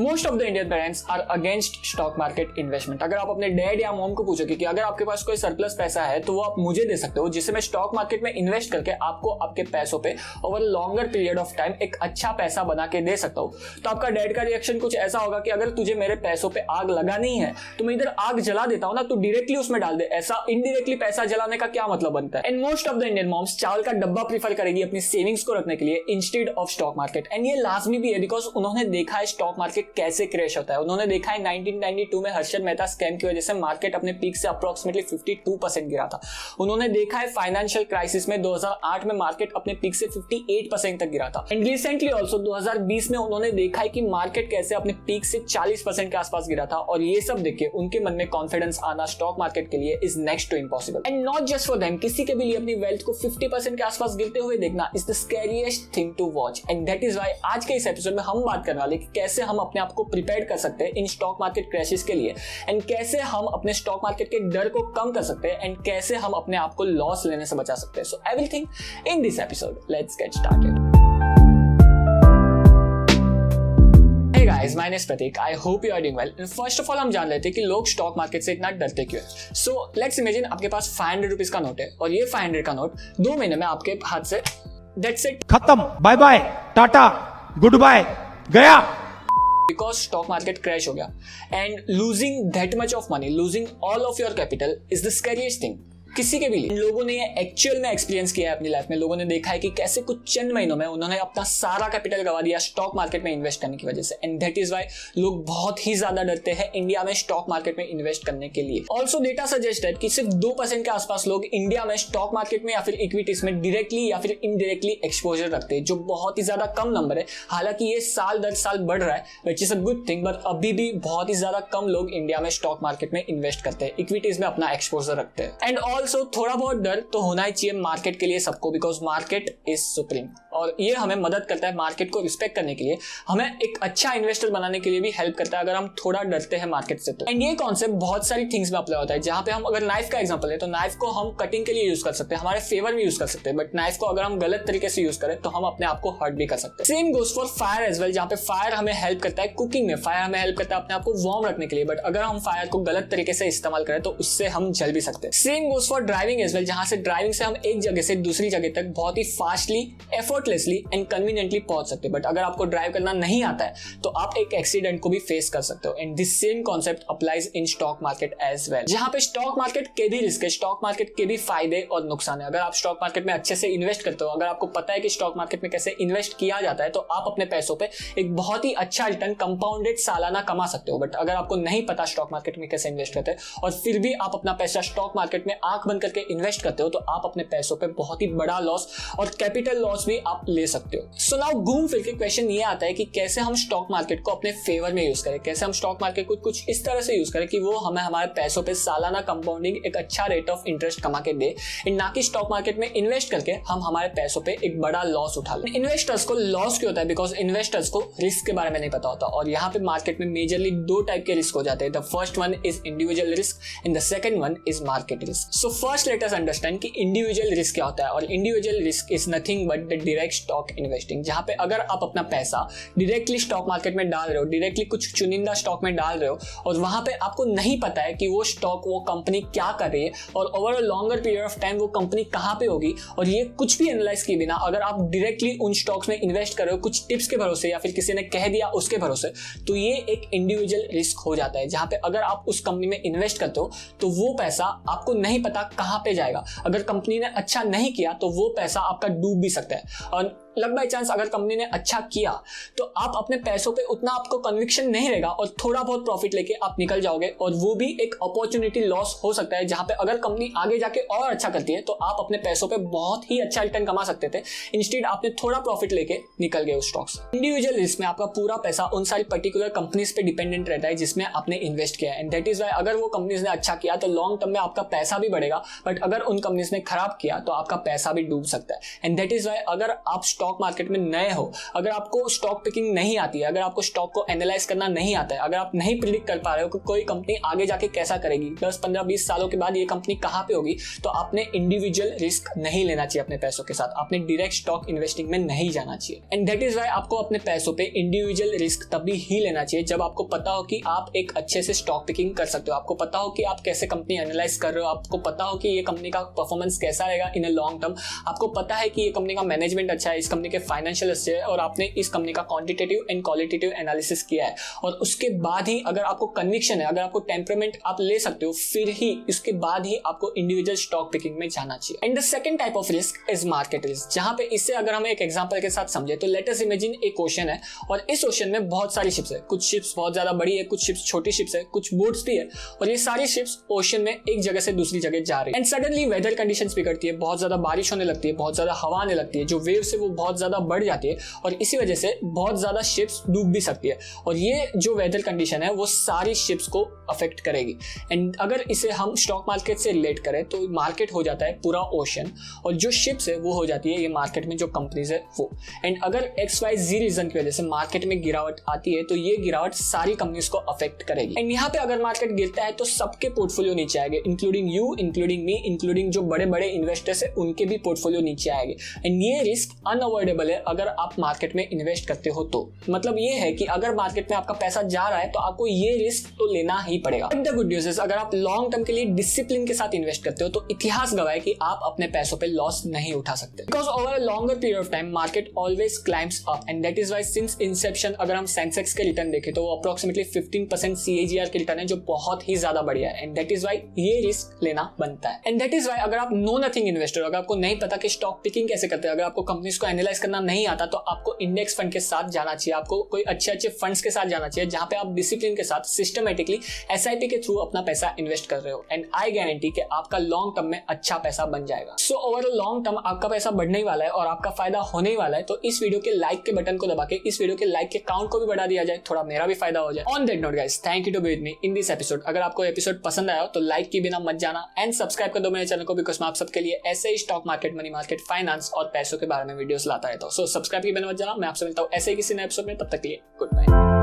Most of the Indian parents are against stock market investment. अगर आप अपने dad या मॉम को पूछोगे कि अगर आपके पास कोई सरप्लस पैसा है तो वो आप मुझे दे सकते हो, जिससे मैं स्टॉक मार्केट में इन्वेस्ट करके आपको आपके पैसों पे over longer period of time एक अच्छा पैसा बना के दे सकता हूँ, तो आपका डैड का रिएक्शन कुछ ऐसा होगा कि अगर तुझे मेरे पैसों पे आग लगानी है तो मैं इधर आग जला देता हूँ ना, तो डायरेक्टली उसमें डाल दे। ऐसा इनडायरेक्टली पैसा जलाने का क्या मतलब बनता है? And most of the Indian moms चावल का डब्बा प्रीफर करेगी अपनी सेविंग्स को रखने के लिए instead of stock market. And ये लाजमी भी है बिकॉज उन्होंने देखा है स्टॉक मार्केट कैसे क्रैश होता है। उन्होंने देखा है 1992 में हर्षद मेहता स्कैम की वजह से मार्केट अपने पीक से अप्रोक्सीमेटली 52% गिरा था। उन्होंने देखा है फाइनेंशियल क्राइसिस में 2008 में मार्केट अपने पीक से 58% तक गिरा था। एंड रिसेंटली ऑल्सो 2020 में उन्होंने देखा है कि मार्केट कैसे अपने पीक से 40% के आसपास गिरा था। और ये सब देख के उनके मन में कॉन्फिडेंस आना स्टॉक मार्केट के लिए is next to impossible. And not just for them, किसी के भी लिए अपनी वेल्थ को 50% के आसपास गिरते हुए देखना is the scariest thing to watch. And that is why आज के इस एपिसोड में हम बात करने वाले कि कैसे हम अपने आप को प्रिपेयर कर सकते हैं इन स्टॉक मार्केट क्रैशेस के लिए, एंड कैसे हम अपने स्टॉक मार्केट के डर को कम कर सकते हैं, एंड कैसे हम अपने आप को लॉस लेने से बचा सकते हैं। So everything in this episode, let's get started. Hey guys, my name is Pratik. I hope you are doing well. And first of all, हम जान लेते हैं कि लोग स्टॉक मार्केट से इतना डरते क्यों हैं। So let's imagine आपके पास 500 रुपीज का नोट है और ये 500 का नोट 2 महीने में आपके हाथ से that's it खत्म, bye bye, tata, goodbye, गया। Because stock market crash हो गया and losing that much of money, losing all of your capital is the scariest thing किसी के भी लिए। लोगों ने ये एक्चुअल में एक्सपीरियंस किया है अपनी लाइफ में। लोगों ने देखा है कि कैसे कुछ चंद महीनों में उन्होंने अपना सारा कैपिटल गवा दिया स्टॉक मार्केट में इन्वेस्ट करने की वजह से। एंड दैट इज व्हाई लोग बहुत ही ज्यादा डरते हैं इंडिया में स्टॉक मार्केट में इन्वेस्ट करने के लिए। ऑल्सो डेटा सजेस्टेड कि सिर्फ 2% के आसपास लोग इंडिया में स्टॉक मार्केट में या फिर इक्विटीज में डायरेक्टली या फिर इनडायरेक्टली एक्सपोजर रखते हैं, जो बहुत ही ज्यादा कम नंबर है। हालांकि ये साल दर साल बढ़ रहा है which is a good thing, but अभी भी बहुत ही ज्यादा कम लोग इंडिया में स्टॉक मार्केट में इन्वेस्ट करते हैं, इक्विटीज में अपना एक्सपोजर रखते हैं। एंड ऑल्सो थोड़ा बहुत डर तो होना ही चाहिए मार्केट के लिए सबको, बिकॉज मार्केट इज सुप्रीम और ये हमें मदद करता है मार्केट को रिस्पेक्ट करने के लिए, हमें एक अच्छा इन्वेस्टर बनाने के लिए भी हेल्प करता है अगर हम थोड़ा डरते हैं मार्केट से तो। एंड ये कॉन्सेप्ट बहुत सारी थिंग्स में अप्लाई होता है, जहां पे हम अगर नाइफ का एग्जांपल है तो नाइफ को हम कटिंग के लिए यूज कर सकते हैं, हमारे फेवर में यूज कर सकते हैं, बट नाइफ को अगर हम गलत तरीके से यूज करें तो हम अपने आप को हर्ट भी कर सकते हैं। Same goes for fire as well, जहां पे फायर हमें हेल्प करता है कुकिंग में, फायर हमें हेल्प करता है अपने आप को वार्म रखने के लिए, बट अगर हम फायर को गलत तरीके से इस्तेमाल करें तो उससे हम जल भी सकते हैं। Same goes for driving as well, जहां से ड्राइविंग से हम एक जगह से दूसरी जगह तक बहुत ही फास्टली, एफर्टलेसली एंड कन्वीनियंटली पहुंच सकते हैं, बट अगर आपको ड्राइव करना नहीं आता है तो आप एक एक्सीडेंट को भी फेस कर सकते हो। And this same concept applies in stock market as well, जहां पे स्टॉक मार्केट के भी रिस्क है, स्टॉक मार्केट के भी फायदे और नुकसान है। अगर आप स्टॉक मार्केट में अच्छे से इन्वेस्ट करते हो, अगर आपको पता है कि स्टॉक मार्केट में कैसे इन्वेस्ट किया जाता है, तो आप अपने पैसों पे एक बहुत ही अच्छा रिटर्न कंपाउंडेड सालाना कमा सकते हो। बट अगर आपको नहीं पता स्टॉक मार्केट में कैसे इन्वेस्ट करते हैं और फिर भी आप अपना पैसा स्टॉक मार्केट में आंख बंद करके इन्वेस्ट करते हो, तो आप अपने पैसों पे बहुत ही बड़ा लॉस और कैपिटल लॉस भी आप ले सकते हो। सो नाउ घूम फिर के क्वेश्चन ये आता है कि कैसे हम स्टॉक मार्केट को अपने फेवर में यूज करें, कैसे हम स्टॉक मार्केट को कुछ इस तरह से यूज करें कि वो हमें हमारे पैसों पे सालाना कंपाउंडिंग एक अच्छा रेट ऑफ इंटरेस्ट कमा के दे, ना कि स्टॉक मार्केट में इन्वेस्ट करके हम हमारे पैसों पे एक बड़ा लॉस उठा लें। इन्वेस्टर्स को लॉस क्यों होता है? बिकॉज इन्वेस्टर्स को रिस्क के बारे में नहीं पता होता, और यहाँ पे मार्केट में मेजरली 2 टाइप के रिस्क हो जाते हैं। The first one is individual risk and the second one is market risk. So first let us understand कि इंडिविजुअल रिस्क क्या होता है। और individual risk is nothing but the direct stock investing, जहां पे अगर आप अपना पैसा डायरेक्टली स्टॉक मार्केट में डाल रहे हो, डायरेक्टली कुछ चुनिंदा स्टॉक में डाल रहे हो, और वहां पे आपको नहीं पता है कि वो स्टॉक, वो कंपनी क्या कर रही है और over a longer period of time वो कंपनी कहां पे होगी, और ये कुछ भी एनालाइज किए बिना अगर आप डायरेक्टली उन स्टॉक्स में इन्वेस्ट कर रहे हो कुछ टिप्स के भरोसे या फिर किसी ने कह दिया उसके भरोसे, तो ये एक इंडिविजुअल रिस्क हो जाता है। जहां पे अगर आप उस कंपनी में इन्वेस्ट करते हो तो वो पैसा आपको नहीं पता कहां पे जाएगा। अगर कंपनी ने अच्छा नहीं किया तो वो पैसा आपका डूब भी सकता है, और लक बाई चांस अगर कंपनी ने अच्छा किया तो आप अपने पैसों पे उतना आपको कन्विक्शन नहीं रहेगा और थोड़ा बहुत प्रॉफिट लेके आप निकल जाओगे, और वो भी एक अपॉर्चुनिटी लॉस हो सकता है। जहां पे अगर कंपनी आगे जाके और अच्छा करती है तो आप अपने पैसों पे बहुत ही अच्छा रिटर्न कमा सकते थे, इंस्टेड आपने थोड़ा प्रॉफिट लेके निकल गए उस स्टॉक से। इंडिविजुअल रिस्क में आपका पूरा पैसा उन सारी पर्टिकुलर कंपनीज पे डिपेंडेंट रहता है जिसमें आपने इन्वेस्ट किया है, एंड दैट इज व्हाई अगर वो कंपनीज ने अच्छा किया तो लॉन्ग टर्म में आपका पैसा भी बढ़ेगा, बट अगर उन कंपनीज ने खराब किया तो आपका पैसा भी डूब सकता है। एंड दैट इज व्हाई अगर आप स्टॉक मार्केट में नए हो, अगर आपको स्टॉक पिकिंग नहीं आती है, अगर आपको स्टॉक को एनालाइज करना नहीं आता है, अगर आप नहीं प्रिडिक्ट कर पा रहे हो कि कोई कंपनी आगे जाके कैसा करेगी, 10, 15, 20 सालों के बाद ये कंपनी कहां पे होगी, तो आपने इंडिविजुअल रिस्क नहीं लेना चाहिए अपने पैसों के साथ, आपने डायरेक्ट स्टॉक इन्वेस्टिंग में नहीं जाना चाहिए। एंड दैट इज व्हाई आपको अपने पैसों पे इंडिविजुअल रिस्क तभी ही लेना चाहिए जब आपको पता हो कि आप एक अच्छे से स्टॉक पिकिंग कर सकते हो, आपको पता हो कि आप कैसे कंपनी एनालाइज कर रहे हो, आपको पता हो कि ये कंपनी का परफॉर्मेंस कैसा रहेगा इन अ लॉन्ग टर्म, आपको पता है कि ये कंपनी का मैनेजमेंट अच्छा है, इस कंपनी के फाइनेंशियल अच्छे है, और आपने इस कंपनी का क्वांटिटेटिव एंड क्वालिटेटिव एनालिसिस किया है, और उसके बाद ही अगर आपको कन्विक्शन है, अगर आपको टेम्परामेंट आप ले सकते हो, फिर ही उसके बाद ही आपको इंडिविजुअल स्टॉक पिकिंग में जाना चाहिए। And the second type of risk is market risk, जहां पे इससे अगर हम एक एग्जांपल के साथ समझे तो लेट अस इमेजिन एक ओशन है और इस ओशन में बहुत सारी शिप्स है, कुछ शिप्स बहुत ज्यादा बड़ी है, कुछ शिप्स छोटी शिप्स है, कुछ बोट्स भी है, और ये सारी शिप्स ओशन में एक जगह से दूसरी जगह जा रही है। एंड सडनली वेदर कंडीशंस बिगड़ती है, बहुत ज्यादा बारिश होने लगती है, बहुत ज्यादा हवा आने लगती है, जो वेव्स है वो बहुत ज्यादा बढ़ जाती है, और इसी वजह से बहुत ज्यादा शिप्स डूब भी सकती है, और ये जो वेदर कंडीशन है वो सारी शिप्स को अफेक्ट करेगी। एंड अगर इसे हम स्टॉक मार्केट से रिलेट करें तो मार्केट हो जाता है पूरा ओशन, और जो शिप्स है वो हो जाती है ये मार्केट में जो कंपनीज है वो। एंड अगर XYZ रीजन की वजह से मार्केट में गिरावट आती है तो ये गिरावट सारी कंपनीज को अफेक्ट करेगी। एंड यहाँ पे अगर मार्केट गिरता है तो सबके पोर्टफोलियो नीचे आएंगे, including you, including me, including जो बड़े बड़े इन्वेस्टर्स है उनके भी पोर्टफोलियो नीचे आएंगे। एंड ये रिस्क अनअवॉइडेबल है अगर आप मार्केट में इन्वेस्ट करते हो तो। मतलब ये है कि अगर मार्केट में आपका पैसा जा रहा है तो आपको ये रिस्क तो लेना ही पड़ेगा। But the good news is अगर आप लॉन्ग टर्म के लिए डिसिप्लिन के साथ इन्वेस्ट करते हो तो इतिहास गवाह है कि आप अपने पैसों पे लॉस नहीं उठा सकते, because over a longer period of time market always climbs up. And that is why since Inception अगर हम सेंसेक्स के रिटर्न देखें तो वो अप्रोक्सीमेटली 15% CAGR के रिटर्न है, जो बहुत ही ज्यादा बढ़िया है। एंड दैट इज व्हाई ये रिस्क लेना बनता है। एंड दैट इज व्हाई अगर आप नो नथिंग इन्वेस्टर, अगर आपको नहीं पता कि स्टॉक पिकिंग कैसे करते हैं, अगर आपको कंपनीज को एनालाइज करना नहीं आता, तो आपको इंडेक्स फंड के साथ जाना चाहिए, आपको कोई अच्छे फंड्स के साथ जाना चाहिए जहां पे आप डिसिप्लिन के साथ सिस्टमेटिकली SIP के थ्रू अपना पैसा इन्वेस्ट कर रहे हो। एंड आई गारंटी कि आपका लॉन्ग टर्म में अच्छा पैसा बन जाएगा। सो ओवर लॉन्ग टर्म आपका पैसा बढ़ने ही वाला है और आपका फायदा होने ही वाला है। तो इस वीडियो के लाइक के बटन को दबा के इस वीडियो के लाइक के काउंट को भी बढ़ा दिया जाए, थोड़ा मेरा भी फायदा हो जाए। On that note guys, thank you to be with me in this episode. अगर आपको एपिसोड पसंद आया हो तो लाइक के बिना मत जाना एंड सब्सक्राइब कर दो मेरे चैनल को, बिकॉज मैं आप सबके लिए ऐसे ही stock market, money market, finance और पैसों के बारे में वीडियोस लाता रहता हूं। सो सब्सक्राइब के बिना मत जाना। मैं आपसे मिलता हूं ऐसे ही किसी नए एपिसोड में, तब तक के लिए गुड बाय।